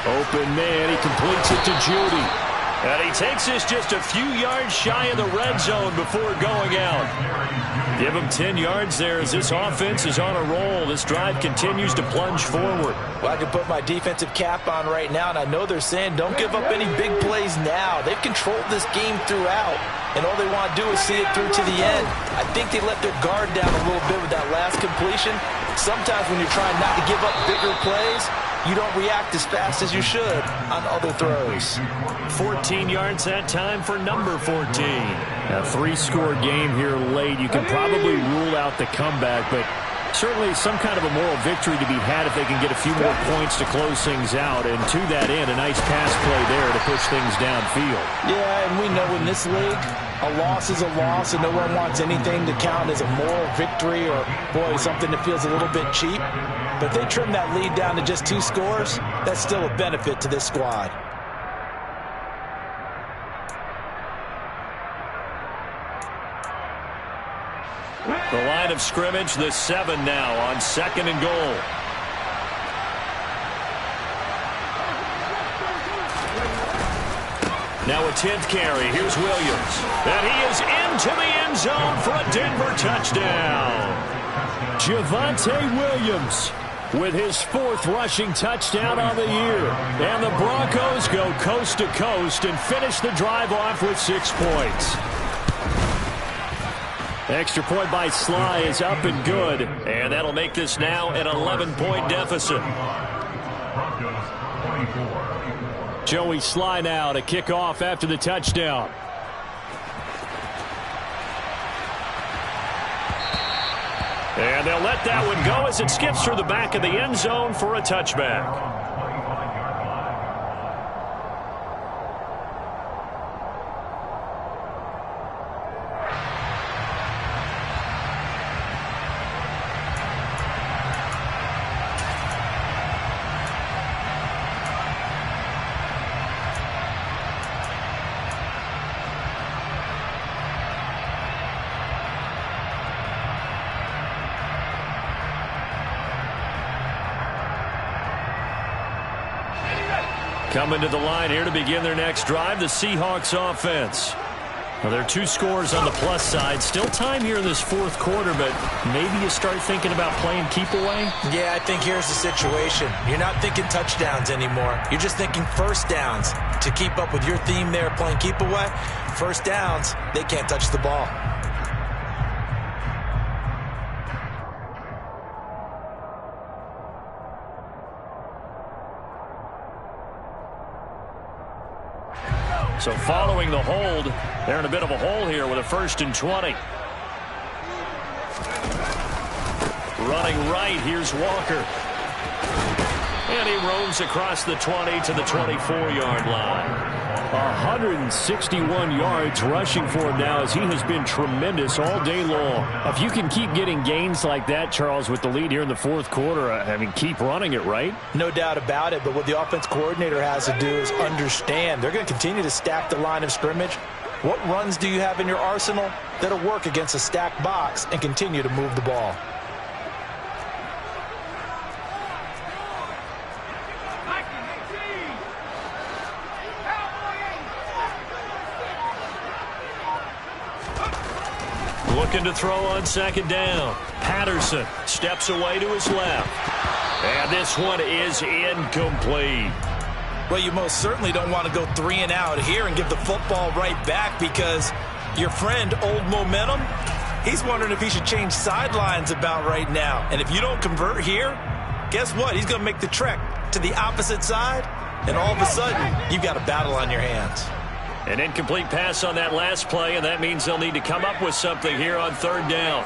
E: Open man, he completes it to Judy.
A: And he takes this just a few yards shy of the red zone before going out. Give him 10 yards there as this offense is on a roll. This drive continues to plunge forward.
B: Well, I can put my defensive cap on right now, and I know they're saying don't give up any big plays now. They've controlled this game throughout, and all they want to do is see it through to the end. I think they let their guard down a little bit with that last completion. Sometimes when you're trying not to give up bigger plays, you don't react as fast as you should on other throws.
A: 14 yards that time for number 14.
E: A 3-score game here late. You can probably rule out the comeback, but Certainly some kind of a moral victory to be had if they can get a few more points to close things out. And to that end, a nice pass play there to push things downfield.
B: Yeah, and we know in this league, a loss is a loss, and no one wants anything to count as a moral victory or, boy, something that feels a little bit cheap. But if they trim that lead down to just 2 scores, that's still a benefit to this squad.
A: The line of scrimmage, the 7 now on 2nd and goal. Now a 10th carry. Here's Williams. And he is into the end zone for a Denver touchdown.
E: Javonte Williams with his 4th rushing touchdown on the year. And the Broncos go coast to coast and finish the drive off with 6 points. Extra point by Sly is up and good.
A: And that'll make this now an 11-point deficit.
E: Joey Sly now to kick off after the touchdown.
A: And they'll let that one go as it skips through the back of the end zone for a touchback. Coming to the line here to begin their next drive, the Seahawks offense. Well, there are 2 scores on the plus side. Still time here in this 4th quarter, but maybe you start thinking about playing keep away?
B: Yeah, I think here's the situation. You're not thinking touchdowns anymore. You're just thinking first downs. To keep up with your theme there, playing keep away, first downs, they can't touch the ball.
A: So following the hold, they're in a bit of a hole here with a 1st and 20. Running right, here's Walker. And he roams across the 20 to the 24-yard line.
E: 161 yards rushing for him now as he has been tremendous all day long. If you can keep getting gains like that, Charles, with the lead here in the 4th quarter, I mean, keep running it, right?
B: No doubt about it, but what the offense coordinator has to do is understand they're going to continue to stack the line of scrimmage. What runs do you have in your arsenal that'll work against a stacked box and continue to move the ball?
A: Looking to throw on 2nd down. Patterson steps away to his left. And this one is incomplete.
B: Well, you most certainly don't want to go 3 and out here and give the football right back because your friend, Old Momentum, he's wondering if he should change sidelines about right now. And if you don't convert here, guess what? He's going to make the trek to the opposite side, and all of a sudden, you've got a battle on your hands.
A: An incomplete pass on that last play, and that means they'll need to come up with something here on 3rd down.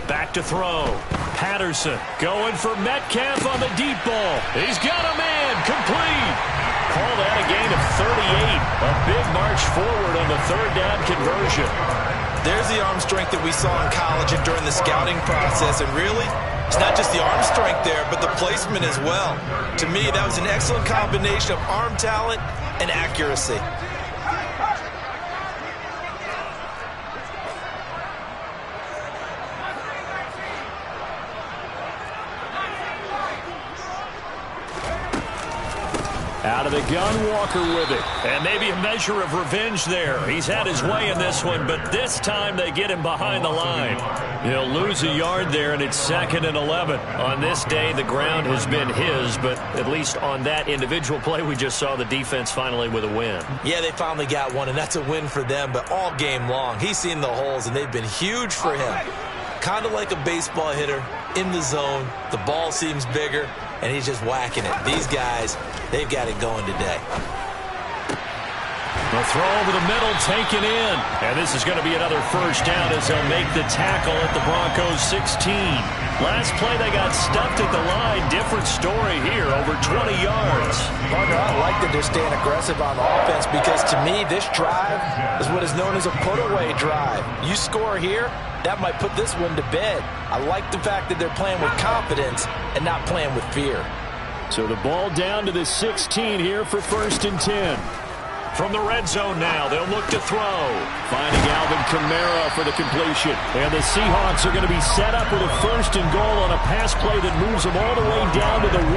A: Back to throw. Patterson going for Metcalf on the deep ball. He's got a man. Complete. Call that a gain of 38. A big march forward on the 3rd down conversion.
B: There's the arm strength that we saw in college and during the scouting process. And really, it's not just the arm strength there, but the placement as well. To me, that was an excellent combination of arm talent and accuracy.
E: Out of the gun, Walker with it.
A: And maybe a measure of revenge there. He's had his way in this one, but this time they get him behind the line. He'll lose a yard there, and it's 2nd and 11. On this day, the ground has been his, but at least on that individual play, we just saw the defense finally with a win.
B: Yeah, they finally got one, and that's a win for them, but all game long, he's seen the holes, and they've been huge for him. Kind of like a baseball hitter. in the zone. The ball seems bigger, and he's just whacking it. These guys, they've got it going today.
A: The throw over the middle, taken in. And this is going to be another first down as they'll make the tackle at the Broncos 16. Last play, they got stuffed at the line. Different story here, over 20 yards.
B: Partner, I like that they're staying aggressive on offense because, to me, this drive is what is known as a put-away drive. You score here, that might put this one to bed. I like the fact that they're playing with confidence and not playing with fear.
A: So the ball down to the 16 here for 1st and 10. From the red zone now, they'll look to throw. Finding Alvin Kamara for the completion. And the Seahawks are going to be set up with a 1st and goal on a pass play that moves them all the way down to the 1.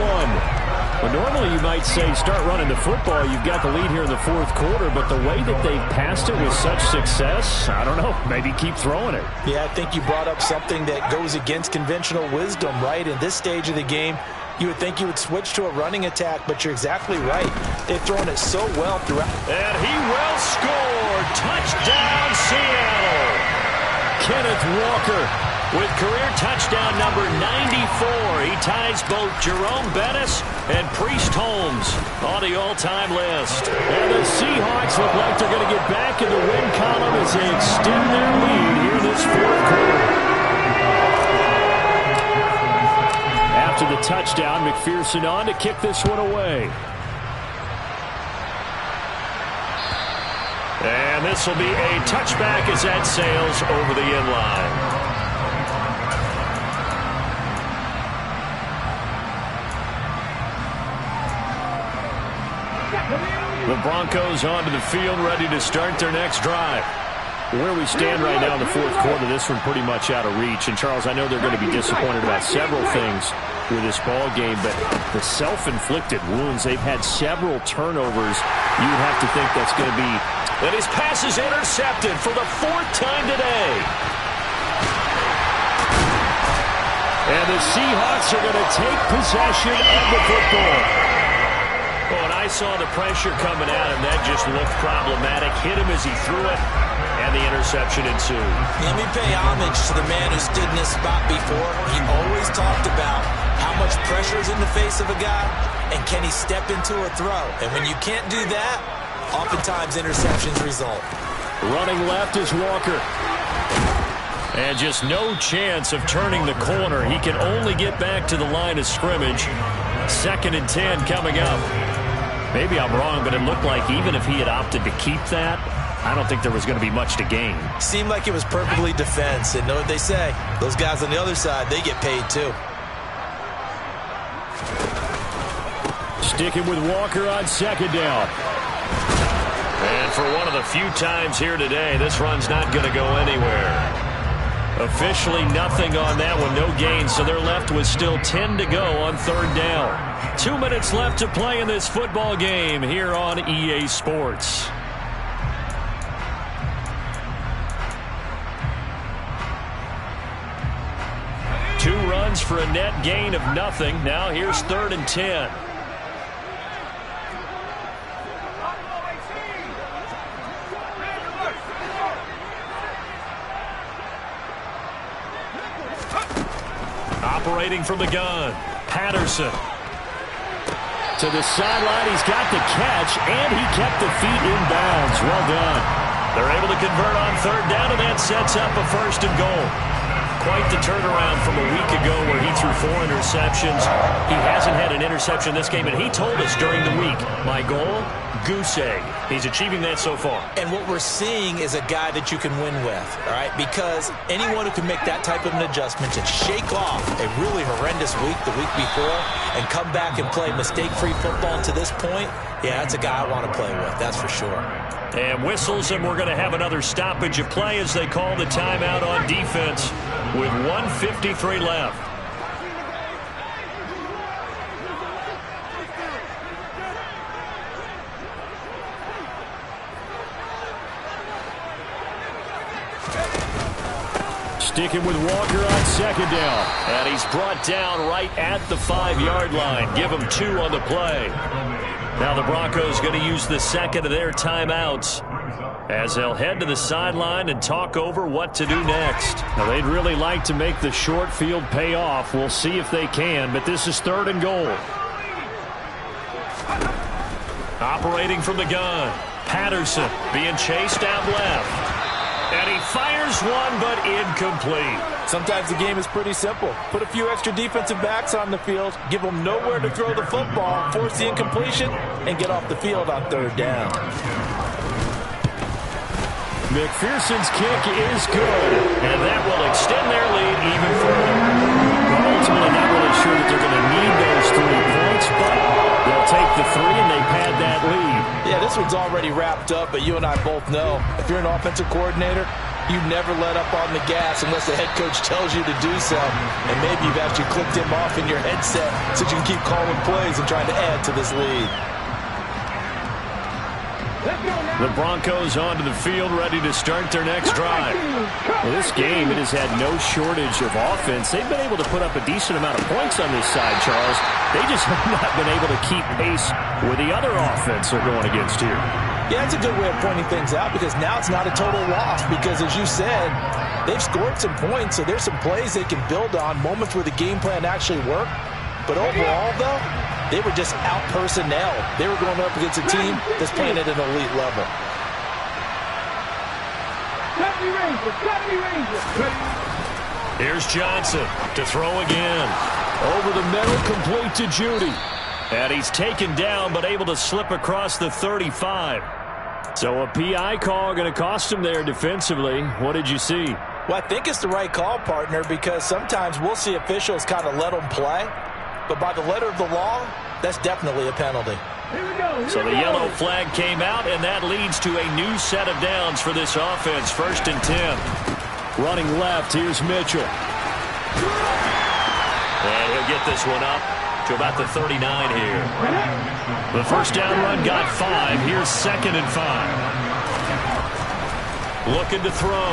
A: Well, normally you might say start running the football. You've got the lead here in the 4th quarter, but the way that they've passed it with such success, I don't know, maybe keep throwing it.
B: Yeah, I think you brought up something that goes against conventional wisdom, right? In this stage of the game, you would think you would switch to a running attack, but you're exactly right. They've thrown it so well throughout.
A: And he will score. Touchdown, Seattle. Kenneth Walker with career touchdown number 94. He ties both Jerome Bettis and Priest Holmes on the all-time list. And the Seahawks look like they're going to get back in the win column as they extend their lead here in this 4th quarter. After the touchdown, McPherson on to kick this one away. And this will be a touchback as that sails over the end line. The Broncos onto the field, ready to start their next drive. Where we stand right now in the 4th quarter, this one pretty much out of reach. And, Charles, I know they're going to be disappointed about several things with this ball game, but the self-inflicted wounds, they've had several turnovers. You would have to think that's going to be... And his pass is intercepted for the 4th time today. And the Seahawks are going to take possession of the football. Oh, and I saw the pressure coming at him. That just looked problematic. Hit him as he threw it, and the interception ensued.
B: Let me pay homage to the man who stood in this spot before. He always talked about how much pressure is in the face of a guy, and can he step into a throw. And when you can't do that, oftentimes interceptions result.
A: Running left is Walker. And just no chance of turning the corner. He can only get back to the line of scrimmage. 2nd and 10 coming up. Maybe I'm wrong, but it looked like even if he had opted to keep that, I don't think there was going to be much to gain.
B: Seemed like it was perfectly defense. And know what they say? Those guys on the other side, they get paid too.
A: Sticking with Walker on 2nd down. And for one of the few times here today, this run's not going to go anywhere. Officially nothing on that one, no gain, so they're left with still 10 to go on 3rd down. 2 minutes left to play in this football game here on EA Sports. Two runs for a net gain of nothing. Now here's 3rd and 10. Operating from the gun, Patterson. To the sideline, he's got the catch, and he kept the feet in bounds. Well done. They're able to convert on 3rd down, and that sets up a 1st and goal. Quite the turnaround from a week ago where he threw 4 interceptions. He hasn't had an interception this game, and he told us during the week, my goal, goose egg. He's achieving that so far.
B: And what we're seeing is a guy that you can win with, all right? Because anyone who can make that type of an adjustment and shake off a really horrendous week the week before and come back and play mistake-free football to this point, yeah, that's a guy I want to play with, that's for sure.
A: And whistles, and we're going to have another stoppage of play as they call the timeout on defense with 1:53 left. Sticking with Walker on 2nd down. And he's brought down right at the 5-yard line. Give him 2 on the play. Now the Broncos going to use the 2nd of their timeouts as they'll head to the sideline and talk over what to do next.
E: Now, they'd really like to make the short field pay off. We'll see if they can, but this is 3rd and goal.
A: Operating from the gun, Patterson being chased out left. And he fires one, but incomplete.
B: Sometimes the game is pretty simple. Put a few extra defensive backs on the field, give them nowhere to throw the football, force the incompletion, and get off the field on 3rd down.
A: McPherson's kick is good, and that will extend their lead even further.
E: Well, ultimately, not really sure that they're going to need those 3 points, but they'll take the 3 and they pad that lead.
B: Yeah, this one's already wrapped up, but you and I both know if you're an offensive coordinator, you never let up on the gas unless the head coach tells you to do so. And maybe you've actually clicked him off in your headset so you can keep calling plays and trying to add to this lead.
A: The Broncos onto the field, ready to start their next drive.
E: Well, this game, it has had no shortage of offense. They've been able to put up a decent amount of points on this side, Charles. They just have not been able to keep pace with the other offense they're going against here.
B: Yeah, that's a good way of pointing things out because now it's not a total loss because, as you said, they've scored some points, so there's some plays they can build on, moments where the game plan actually worked. But overall, though, they were just out-personnel. They were going up against a team that's playing at an elite level.
A: Here's Johnson to throw again. Over the middle, complete to Judy. And he's taken down, but able to slip across the 35.
E: So a PI call going to cost him there defensively. What did you see?
B: Well, I think it's the right call, partner, because sometimes we'll see officials kind of let them play. But by the letter of the law, that's definitely a penalty.
A: So the yellow flag came out, and that leads to a new set of downs for this offense. 1st and 10.
E: Running left, here's Mitchell.
A: And he'll get this one up to about the 39 here. The first down run got 5. Here's 2nd and 5. Looking to throw.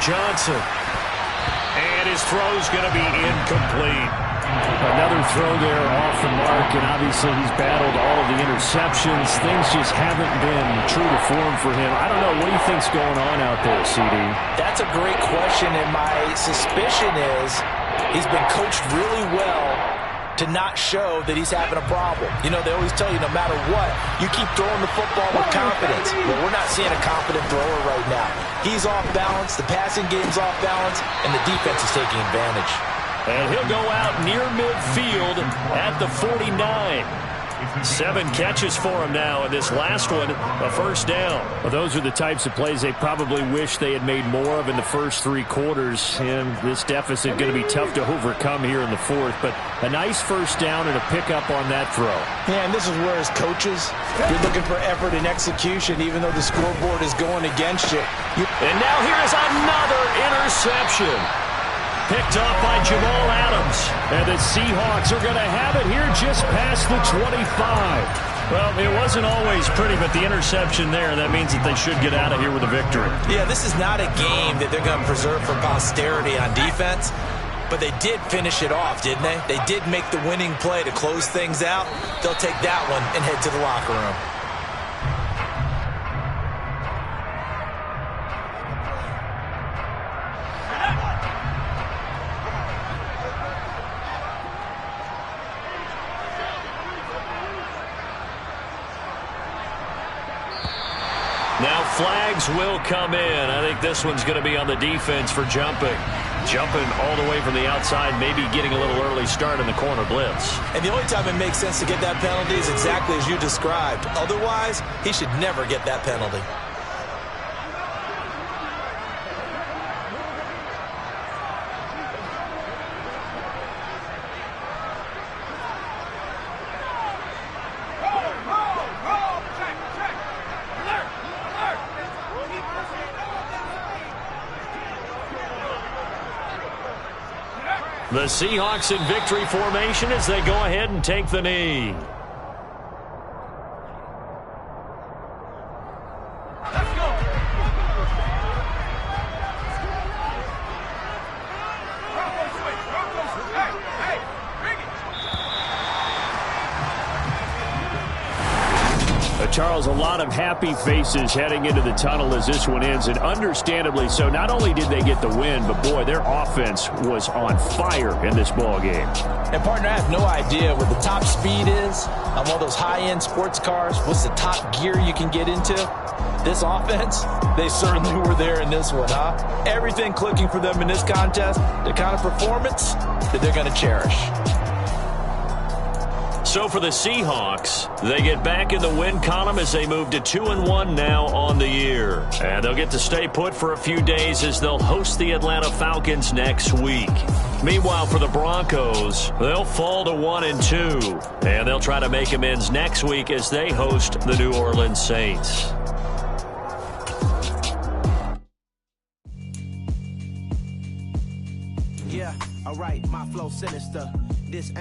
A: Johnson. And his throw's going to be incomplete.
E: Another throw there off the mark, and obviously he's battled all of the interceptions. Things just haven't been true to form for him. I don't know. What do you think's going on out there, CD?
B: That's a great question, and my suspicion is he's been coached really well to not show that he's having a problem. You know, they always tell you no matter what, you keep throwing the football with confidence. But we're not seeing a confident thrower right now. He's off balance, the passing game's off balance, and the defense is taking advantage.
A: And he'll go out near midfield at the 49. 7 catches for him now, and this last one, a first down.
E: Well, those are the types of plays they probably wish they had made more of in the first 3 quarters. And this deficit going to be tough to overcome here in the 4th. But a nice first down and a pickup on that throw.
B: Yeah, and this is where, as coaches, you're looking for effort and execution, even though the scoreboard is going against you.
A: And now here's another interception. Picked off by Jamal Adams.
E: And the Seahawks are going to have it here just past the 25.
A: Well, it wasn't always pretty, but the interception there, that means that they should get out of here with a victory.
B: Yeah, this is not a game that they're going to preserve for posterity on defense, but they did finish it off, didn't they? They did make the winning play to close things out. They'll take that one and head to the locker room.
A: Now flags will come in. I think this one's going to be on the defense for jumping. Jumping all the way from the outside, maybe getting a little early start in the corner blitz.
B: And the only time it makes sense to get that penalty is exactly as you described. Otherwise, he should never get that penalty.
A: The Seahawks in victory formation as they go ahead and take the knee. A
E: Charles, a lot of happy faces heading into the tunnel as this one ends, and understandably so. Not only did they get the win, but, boy, their offense was on fire in this ball game.
B: And, partner, I have no idea what the top speed is on one of those high-end sports cars. What's the top gear you can get into? This offense, they certainly were there in this one, huh? Everything clicking for them in this contest, the kind of performance that they're going to cherish.
A: So for the Seahawks, they get back in the win column as they move to 2-1 now on the year. And they'll get to stay put for a few days as they'll host the Atlanta Falcons next week. Meanwhile, for the Broncos, they'll fall to 1-2. And they'll try to make amends next week as they host the New Orleans Saints.
F: Yeah, all right, my flow sinister. This ain't